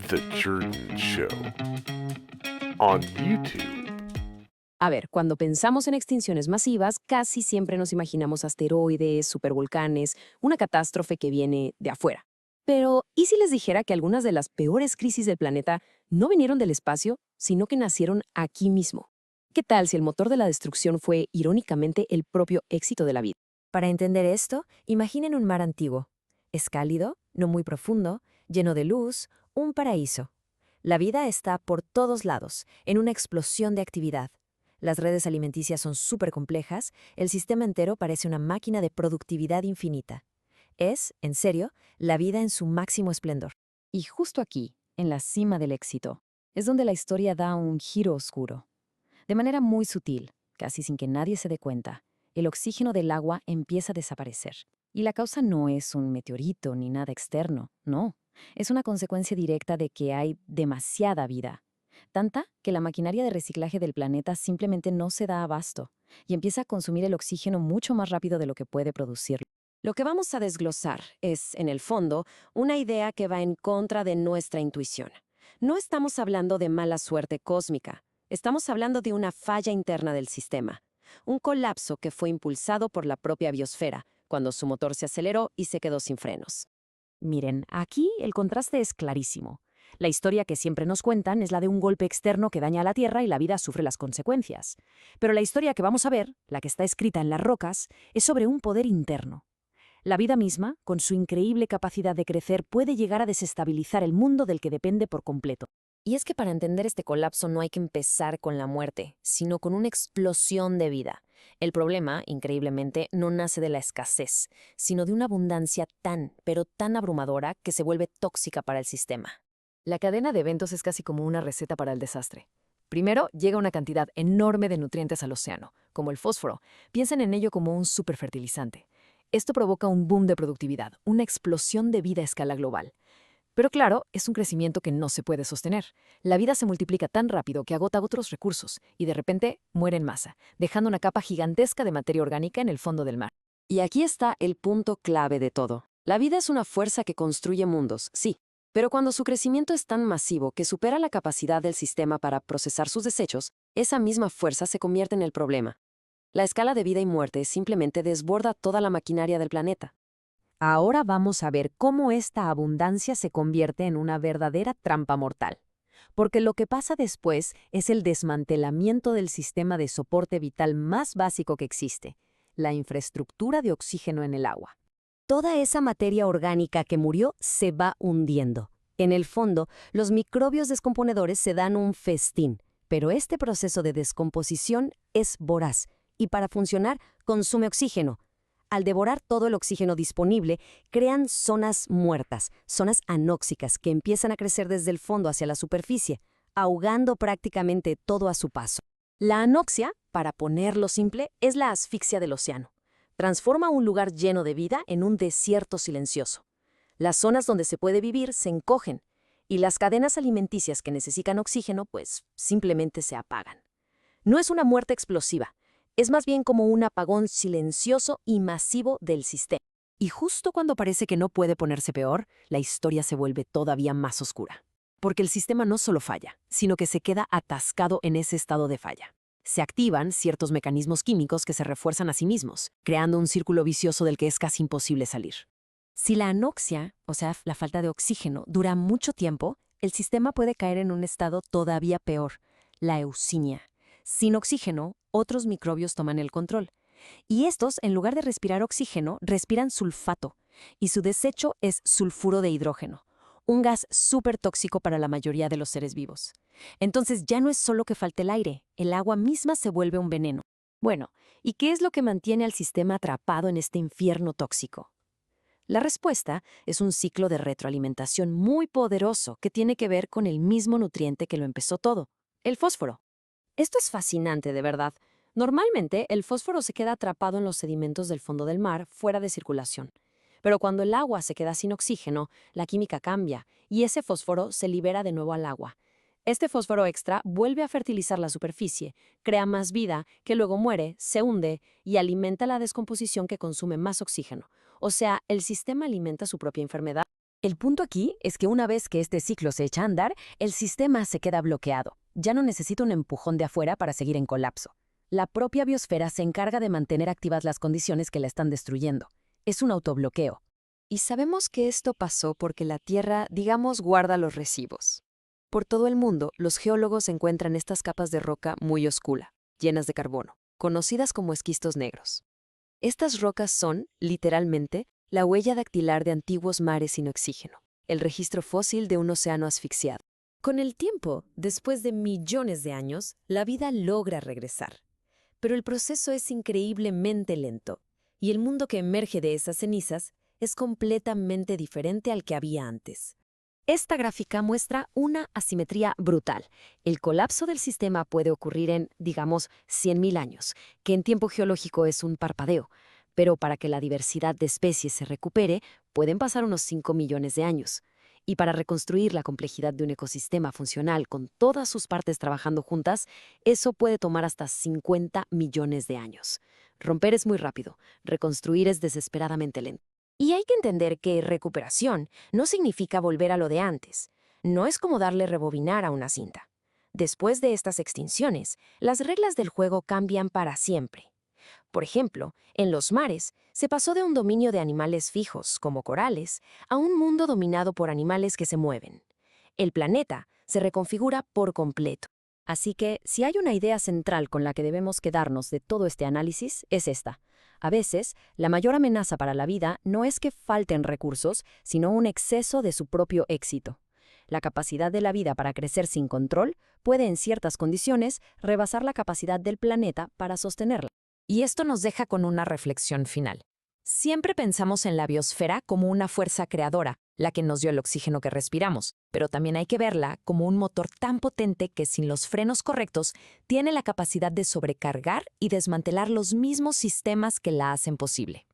The Jordan Show on YouTube. A ver, cuando pensamos en extinciones masivas, casi siempre nos imaginamos asteroides, supervolcanes, una catástrofe que viene de afuera. Pero, ¿y si les dijera que algunas de las peores crisis del planeta no vinieron del espacio, sino que nacieron aquí mismo? ¿Qué tal si el motor de la destrucción fue, irónicamente, el propio éxito de la vida? Para entender esto, imaginen un mar antiguo. Es cálido, no muy profundo, lleno de luz, un paraíso. La vida está por todos lados, en una explosión de actividad. Las redes alimenticias son súper complejas, el sistema entero parece una máquina de productividad infinita. Es, en serio, la vida en su máximo esplendor. Y justo aquí, en la cima del éxito, es donde la historia da un giro oscuro. De manera muy sutil, casi sin que nadie se dé cuenta, el oxígeno del agua empieza a desaparecer. Y la causa no es un meteorito ni nada externo, no. Es una consecuencia directa de que hay demasiada vida. Tanta que la maquinaria de reciclaje del planeta simplemente no se da abasto y empieza a consumir el oxígeno mucho más rápido de lo que puede producirlo. Lo que vamos a desglosar es, en el fondo, una idea que va en contra de nuestra intuición. No estamos hablando de mala suerte cósmica. Estamos hablando de una falla interna del sistema, un colapso que fue impulsado por la propia biosfera, cuando su motor se aceleró y se quedó sin frenos. Miren, aquí el contraste es clarísimo. La historia que siempre nos cuentan es la de un golpe externo que daña a la Tierra y la vida sufre las consecuencias. Pero la historia que vamos a ver, la que está escrita en las rocas, es sobre un poder interno. La vida misma, con su increíble capacidad de crecer, puede llegar a desestabilizar el mundo del que depende por completo. Y es que para entender este colapso no hay que empezar con la muerte, sino con una explosión de vida. El problema, increíblemente, no nace de la escasez, sino de una abundancia tan, pero tan abrumadora que se vuelve tóxica para el sistema. La cadena de eventos es casi como una receta para el desastre. Primero, llega una cantidad enorme de nutrientes al océano, como el fósforo. Piensen en ello como un superfertilizante. Esto provoca un boom de productividad, una explosión de vida a escala global. Pero claro, es un crecimiento que no se puede sostener. La vida se multiplica tan rápido que agota otros recursos y de repente muere en masa, dejando una capa gigantesca de materia orgánica en el fondo del mar. Y aquí está el punto clave de todo. La vida es una fuerza que construye mundos, sí, pero cuando su crecimiento es tan masivo que supera la capacidad del sistema para procesar sus desechos, esa misma fuerza se convierte en el problema. La escala de vida y muerte simplemente desborda toda la maquinaria del planeta. Ahora vamos a ver cómo esta abundancia se convierte en una verdadera trampa mortal. Porque lo que pasa después es el desmantelamiento del sistema de soporte vital más básico que existe, la infraestructura de oxígeno en el agua. Toda esa materia orgánica que murió se va hundiendo. En el fondo, los microbios descomponedores se dan un festín, pero este proceso de descomposición es voraz y para funcionar consume oxígeno. Al devorar todo el oxígeno disponible, crean zonas muertas, zonas anóxicas que empiezan a crecer desde el fondo hacia la superficie, ahogando prácticamente todo a su paso. La anoxia, para ponerlo simple, es la asfixia del océano. Transforma un lugar lleno de vida en un desierto silencioso. Las zonas donde se puede vivir se encogen y las cadenas alimenticias que necesitan oxígeno, pues, simplemente se apagan. No es una muerte explosiva. Es más bien como un apagón silencioso y masivo del sistema. Y justo cuando parece que no puede ponerse peor, la historia se vuelve todavía más oscura. Porque el sistema no solo falla, sino que se queda atascado en ese estado de falla. Se activan ciertos mecanismos químicos que se refuerzan a sí mismos, creando un círculo vicioso del que es casi imposible salir. Si la anoxia, o sea, la falta de oxígeno, dura mucho tiempo, el sistema puede caer en un estado todavía peor, la eusinia. Sin oxígeno, otros microbios toman el control. Y estos, en lugar de respirar oxígeno, respiran sulfato. Y su desecho es sulfuro de hidrógeno, un gas súper tóxico para la mayoría de los seres vivos. Entonces ya no es solo que falte el aire, el agua misma se vuelve un veneno. Bueno, ¿y qué es lo que mantiene al sistema atrapado en este infierno tóxico? La respuesta es un ciclo de retroalimentación muy poderoso que tiene que ver con el mismo nutriente que lo empezó todo, el fósforo. Esto es fascinante, de verdad. Normalmente, el fósforo se queda atrapado en los sedimentos del fondo del mar, fuera de circulación. Pero cuando el agua se queda sin oxígeno, la química cambia y ese fósforo se libera de nuevo al agua. Este fósforo extra vuelve a fertilizar la superficie, crea más vida, que luego muere, se hunde y alimenta la descomposición que consume más oxígeno. O sea, el sistema alimenta su propia enfermedad. El punto aquí es que una vez que este ciclo se echa a andar, el sistema se queda bloqueado. Ya no necesita un empujón de afuera para seguir en colapso. La propia biosfera se encarga de mantener activas las condiciones que la están destruyendo. Es un autobloqueo. Y sabemos que esto pasó porque la Tierra, digamos, guarda los residuos. Por todo el mundo, los geólogos encuentran estas capas de roca muy oscura, llenas de carbono, conocidas como esquistos negros. Estas rocas son, literalmente, la huella dactilar de antiguos mares sin oxígeno, el registro fósil de un océano asfixiado. Con el tiempo, después de millones de años, la vida logra regresar. Pero el proceso es increíblemente lento, y el mundo que emerge de esas cenizas es completamente diferente al que había antes. Esta gráfica muestra una asimetría brutal. El colapso del sistema puede ocurrir en, digamos, 100.000 años, que en tiempo geológico es un parpadeo, pero para que la diversidad de especies se recupere, pueden pasar unos 5 millones de años. Y para reconstruir la complejidad de un ecosistema funcional con todas sus partes trabajando juntas, eso puede tomar hasta 50 millones de años. Romper es muy rápido, reconstruir es desesperadamente lento. Y hay que entender que recuperación no significa volver a lo de antes. No es como darle rebobinar a una cinta. Después de estas extinciones, las reglas del juego cambian para siempre. Por ejemplo, en los mares, se pasó de un dominio de animales fijos, como corales, a un mundo dominado por animales que se mueven. El planeta se reconfigura por completo. Así que, si hay una idea central con la que debemos quedarnos de todo este análisis, es esta. A veces, la mayor amenaza para la vida no es que falten recursos, sino un exceso de su propio éxito. La capacidad de la vida para crecer sin control puede, en ciertas condiciones, rebasar la capacidad del planeta para sostenerla. Y esto nos deja con una reflexión final. Siempre pensamos en la biosfera como una fuerza creadora, la que nos dio el oxígeno que respiramos, pero también hay que verla como un motor tan potente que sin los frenos correctos tiene la capacidad de sobrecargar y desmantelar los mismos sistemas que la hacen posible.